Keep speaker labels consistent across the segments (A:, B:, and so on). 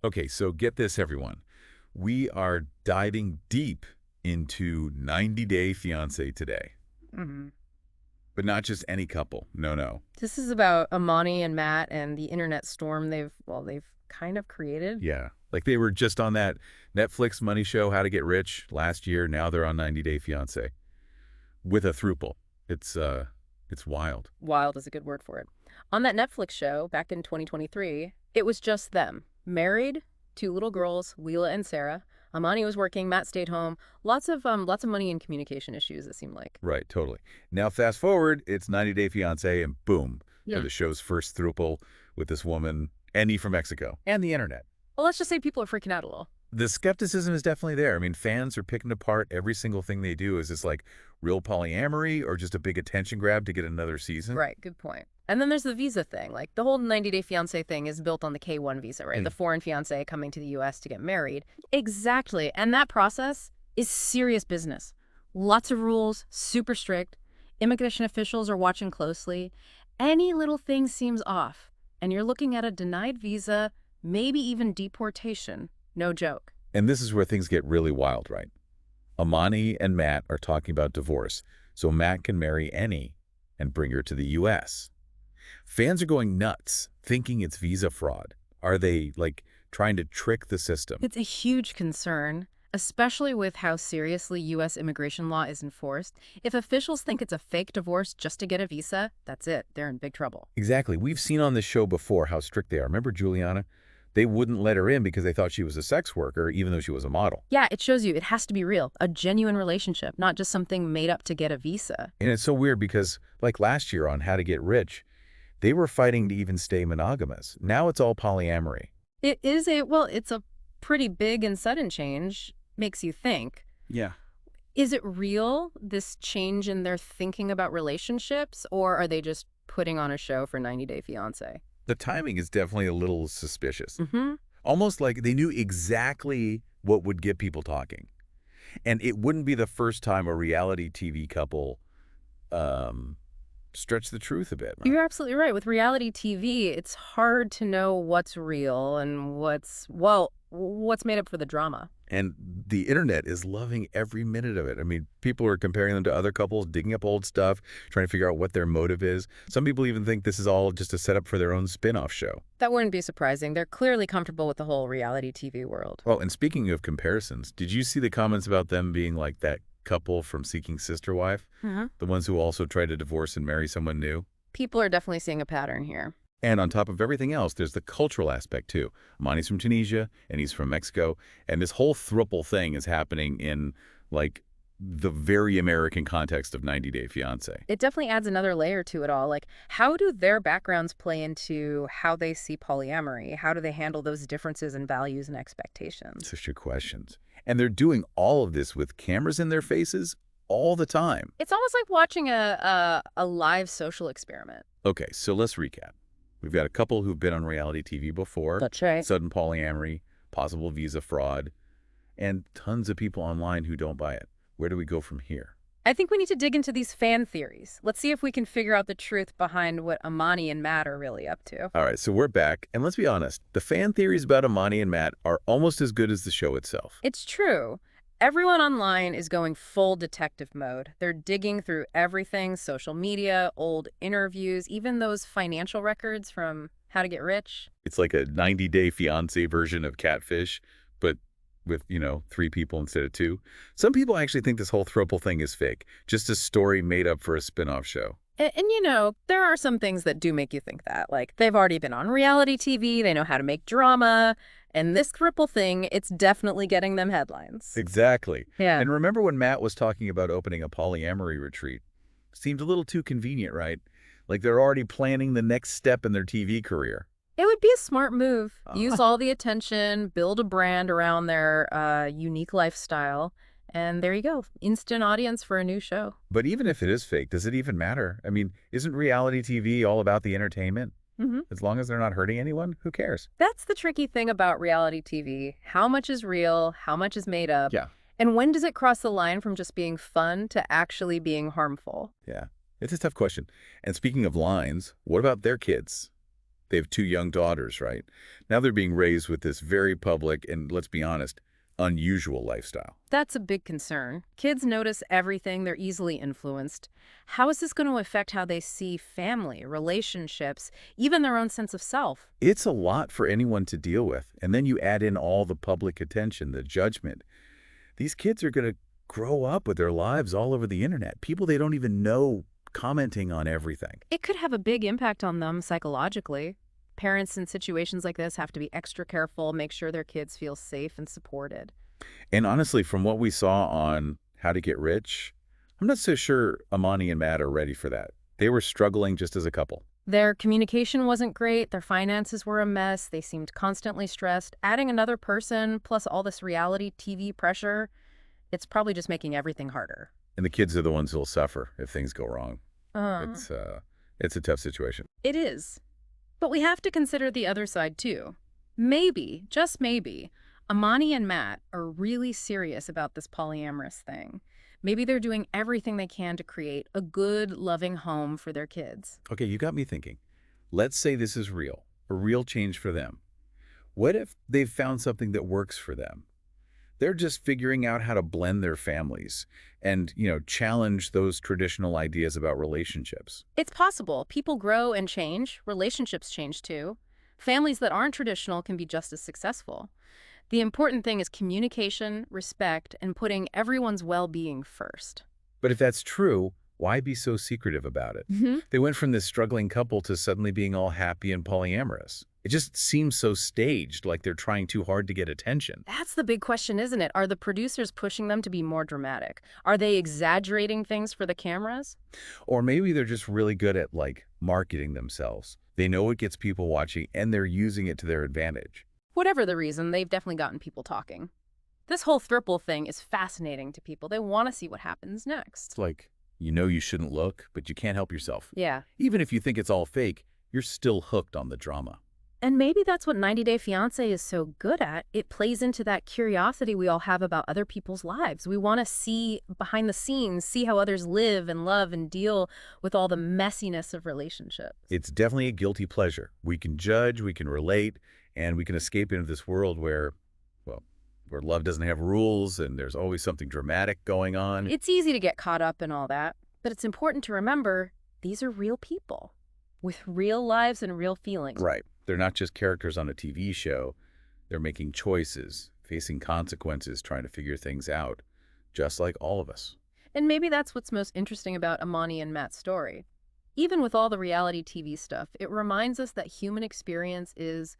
A: Okay, so get this, everyone. We are diving deep into 90 Day Fiancé today.
B: Hmm.
A: But not just any couple. No, no.
B: This is about Amani and Matt and the internet storm they've kind of created.
A: Yeah. Like they were just on that Netflix money show, How to Get Rich, last year. Now they're on 90 Day Fiancé with a Throuple. It's wild.
B: Wild is a good word for it. On that Netflix show back in 2023, it was just them. Married, two little girls, Leela and Sarah. Amani was working, Matt stayed home. Lots of money and communication issues, it seemed like.
A: Right, totally. Now fast forward, it's 90 Day Fiancé, and boom, they're
B: Yeah.
A: the show's first Throuple with this woman, Annie from Mexico, and the internet.
B: Well, let's just say people are freaking out a little.
A: The skepticism is definitely there. I mean, fans are picking apart every single thing they do. Is this like real polyamory or just a big attention grab to get another season?
B: Right, good point. And then there's the visa thing. Like the whole 90-day fiancé thing is built on the K-1 visa, right? The foreign fiancé coming to the U.S. to get married. Exactly. And that process is serious business. Lots of rules, super strict. Immigration officials are watching closely. Any little thing seems off, and you're looking at a denied visa, maybe even deportation. No joke.
A: And this is where things get really wild, right? Amani and Matt are talking about divorce, so Matt can marry Annie and bring her to the U.S. Fans are going nuts, thinking it's visa fraud. Are they, like, trying to trick the system?
B: It's a huge concern, especially with how seriously U.S. immigration law is enforced. If officials think it's a fake divorce just to get a visa, that's it. They're in big trouble.
A: Exactly. We've seen on this show before how strict they are. Remember Juliana? They wouldn't let her in because they thought she was a sex worker, even though she was a model.
B: Yeah, it shows you it has to be real, a genuine relationship, not just something made up to get a visa.
A: And it's so weird because, like last year on How to Get Rich, they were fighting to even stay monogamous. Now it's all polyamory.
B: It's a pretty big and sudden change. Makes you think.
A: Yeah.
B: Is it real, this change in their thinking about relationships, or are they just putting on a show for 90 Day Fiancé?
A: The timing is definitely a little suspicious.
B: Mm-hmm.
A: Almost like they knew exactly what would get people talking. And it wouldn't be the first time a reality TV couple stretched the truth a bit. Right?
B: You're absolutely right. With reality TV, it's hard to know what's real and what's made up for the drama.
A: And the internet is loving every minute of it. I mean, people are comparing them to other couples, digging up old stuff, trying to figure out what their motive is. Some people even think this is all just a setup for their own spin-off show.
B: That wouldn't be surprising. They're clearly comfortable with the whole reality TV world.
A: Well, and speaking of comparisons, did you see the comments about them being like that couple from Seeking Sister Wife? The ones who also tried to divorce and marry someone new?
B: People are definitely seeing a pattern here.
A: And on top of everything else, there's the cultural aspect, too. Amani's from Tunisia, and he's from Mexico. And this whole throuple thing is happening in, like, the very American context of 90 Day Fiancé.
B: It definitely adds another layer to it all. Like, how do their backgrounds play into how they see polyamory? How do they handle those differences in values and expectations?
A: Such good questions. And they're doing all of this with cameras in their faces all the time.
B: It's almost like watching a live social experiment.
A: Okay, so let's recap. We've got a couple who've been on reality TV before.
B: That's right.
A: Sudden polyamory, possible visa fraud, and tons of people online who don't buy it. Where do we go from here?
B: I think we need to dig into these fan theories. Let's see if we can figure out the truth behind what Amani and Matt are really up to.
A: All right, so we're back, and let's be honest. The fan theories about Amani and Matt are almost as good as the show itself.
B: It's true. Everyone online is going full detective mode. They're digging through everything, social media, old interviews, even those financial records from How to Get Rich.
A: It's like a 90 Day Fiancé version of Catfish, but with, 3 people instead of 2. Some people actually think this whole throuple thing is fake, just a story made up for a spin-off show.
B: And there are some things that do make you think that. Like, they've already been on reality TV, they know how to make drama, and this throuple thing, it's definitely getting them headlines.
A: Exactly.
B: Yeah.
A: And remember when Matt was talking about opening a polyamory retreat? Seemed a little too convenient, right? Like they're already planning the next step in their TV career.
B: It would be a smart move. Use all the attention, build a brand around their unique lifestyle, and there you go. Instant audience for a new show.
A: But even if it is fake, does it even matter? I mean, isn't reality TV all about the entertainment? As long as they're not hurting anyone, who cares?
B: That's the tricky thing about reality TV. How much is real? How much is made up?
A: Yeah.
B: And when does it cross the line from just being fun to actually being harmful?
A: Yeah. It's a tough question. And speaking of lines, what about their kids? They have 2 young daughters, right? Now they're being raised with this very public and, let's be honest, unusual lifestyle.
B: That's a big concern. Kids notice everything, they're easily influenced. How is this going to affect how they see family, relationships, even their own sense of self?
A: It's a lot for anyone to deal with. And then you add in all the public attention, the judgment. These kids are going to grow up with their lives all over the internet. People they don't even know commenting on everything.
B: It could have a big impact on them psychologically. Parents in situations like this have to be extra careful, make sure their kids feel safe and supported.
A: And honestly, from what we saw on How to Get Rich, I'm not so sure Amani and Matt are ready for that. They were struggling just as a couple.
B: Their communication wasn't great, their finances were a mess, they seemed constantly stressed. Adding another person, plus all this reality TV pressure, it's probably just making everything harder.
A: And the kids are the ones who'll suffer if things go wrong.
B: Uh,
A: It's a tough situation.
B: it is. But we have to consider the other side, too. Maybe, just maybe, Amani and Matt are really serious about this polyamorous thing. Maybe they're doing everything they can to create a good, loving home for their kids.
A: Okay, you got me thinking. Let's say this is real, a real change for them. What if they've found something that works for them? They're just figuring out how to blend their families and, challenge those traditional ideas about relationships.
B: It's possible. People grow and change. Relationships change, too. Families that aren't traditional can be just as successful. The important thing is communication, respect, and putting everyone's well-being first.
A: But if that's true, why be so secretive about it? They went from this struggling couple to suddenly being all happy and polyamorous. It just seems so staged, like they're trying too hard to get attention.
B: That's the big question, isn't it? Are the producers pushing them to be more dramatic? Are they exaggerating things for the cameras?
A: Or maybe they're just really good at, marketing themselves. They know it gets people watching, and they're using it to their advantage.
B: Whatever the reason, they've definitely gotten people talking. This whole Throuple thing is fascinating to people. They want to see what happens next.
A: It's like, you shouldn't look, but you can't help yourself.
B: Yeah.
A: Even if you think it's all fake, you're still hooked on the drama.
B: And maybe that's what 90 Day Fiancé is so good at. It plays into that curiosity we all have about other people's lives. We want to see behind the scenes, see how others live and love and deal with all the messiness of relationships.
A: It's definitely a guilty pleasure. We can judge, we can relate, and we can escape into this world where love doesn't have rules and there's always something dramatic going on.
B: It's easy to get caught up in all that, but it's important to remember these are real people with real lives and real feelings.
A: Right. They're not just characters on a TV show. They're making choices, facing consequences, trying to figure things out, just like all of us.
B: And maybe that's what's most interesting about Amani and Matt's story. Even with all the reality TV stuff, it reminds us that human experience is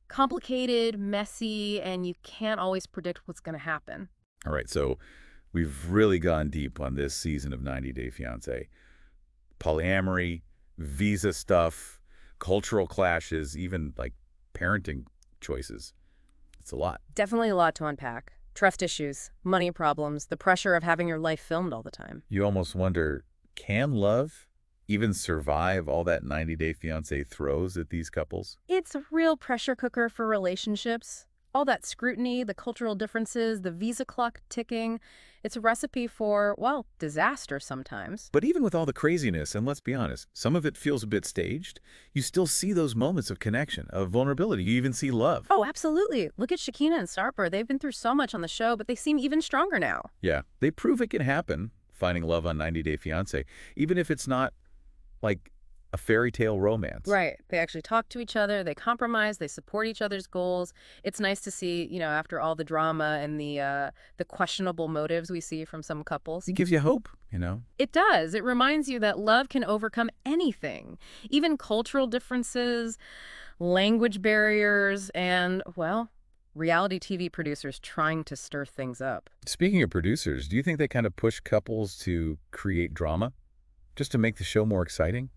B: complicated, messy, and you can't always predict what's going to happen.
A: All right, so we've really gone deep on this season of 90 Day Fiancé. Polyamory, visa stuff, cultural clashes, even parenting choices. It's a lot.
B: Definitely a lot to unpack. Trust issues, money problems, the pressure of having your life filmed all the time.
A: You almost wonder, can love even survive all that 90 Day Fiancé throws at these couples?
B: It's a real pressure cooker for relationships. All that scrutiny, the cultural differences, the visa clock ticking. It's a recipe for, disaster sometimes.
A: But even with all the craziness, and let's be honest, some of it feels a bit staged, you still see those moments of connection, of vulnerability. You even see love.
B: Oh, absolutely. Look at Shakina and Sarper. They've been through so much on the show, but they seem even stronger now.
A: Yeah, they prove it can happen, finding love on 90 Day Fiancé, even if it's not like a fairy tale romance.
B: Right. They actually talk to each other. They compromise. They support each other's goals. It's nice to see, after all the drama and the questionable motives we see from some couples.
A: It gives you hope,
B: It does. It reminds you that love can overcome anything, even cultural differences, language barriers, and, reality TV producers trying to stir things up.
A: Speaking of producers, do you think they kind of push couples to create drama just to make the show more exciting?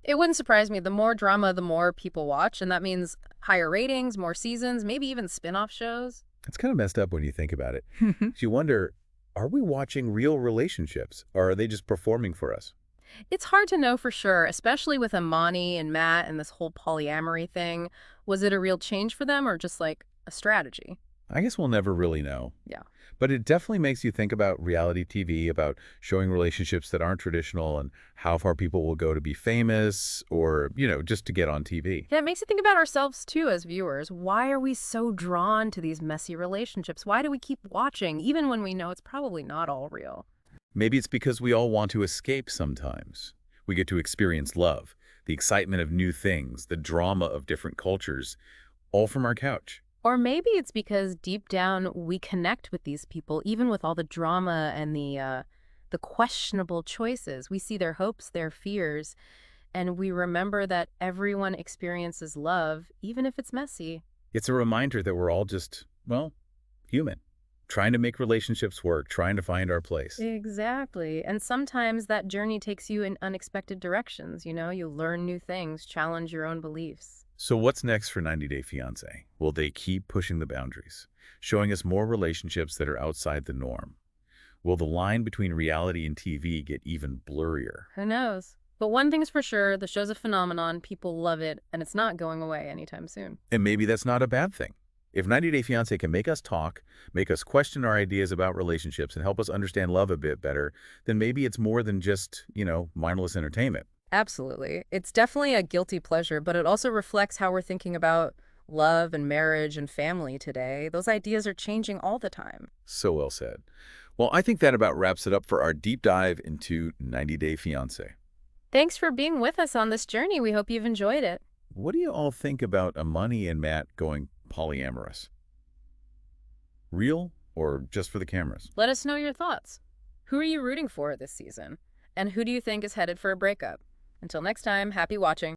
B: It wouldn't surprise me. The more drama, the more people watch, and that means higher ratings, more seasons, maybe even spin-off shows.
A: It's kind of messed up when you think about it. So you wonder, are we watching real relationships, or are they just performing for us?
B: It's hard to know for sure, especially with Amani and Matt and this whole polyamory thing. Was it a real change for them or just a strategy?
A: I guess we'll never really know.
B: Yeah.
A: But it definitely makes you think about reality TV, about showing relationships that aren't traditional and how far people will go to be famous or, just to get on TV.
B: Yeah, it makes you think about ourselves too as viewers. Why are we so drawn to these messy relationships? Why do we keep watching, even when we know it's probably not all real?
A: Maybe it's because we all want to escape sometimes. We get to experience love, the excitement of new things, the drama of different cultures, all from our couch.
B: Or maybe it's because deep down we connect with these people, even with all the drama and the questionable choices. We see their hopes, their fears, and we remember that everyone experiences love, even if it's messy.
A: It's a reminder that we're all just, well, human, trying to make relationships work, trying to find our place.
B: Exactly. And sometimes that journey takes you in unexpected directions. You learn new things, challenge your own beliefs.
A: So what's next for 90 Day Fiancé? Will they keep pushing the boundaries, showing us more relationships that are outside the norm? Will the line between reality and TV get even blurrier?
B: Who knows? But one thing's for sure, the show's a phenomenon, people love it, and it's not going away anytime soon.
A: And maybe that's not a bad thing. If 90 Day Fiancé can make us talk, make us question our ideas about relationships, and help us understand love a bit better, then maybe it's more than just, mindless entertainment.
B: Absolutely. It's definitely a guilty pleasure, but it also reflects how we're thinking about love and marriage and family today. Those ideas are changing all the time.
A: So well said. Well, I think that about wraps it up for our deep dive into 90 Day Fiancé.
B: Thanks for being with us on this journey. We hope you've enjoyed it.
A: What do you all think about Amani and Matt going polyamorous? Real or just for the cameras?
B: Let us know your thoughts. Who are you rooting for this season? And who do you think is headed for a breakup? Until next time, happy watching.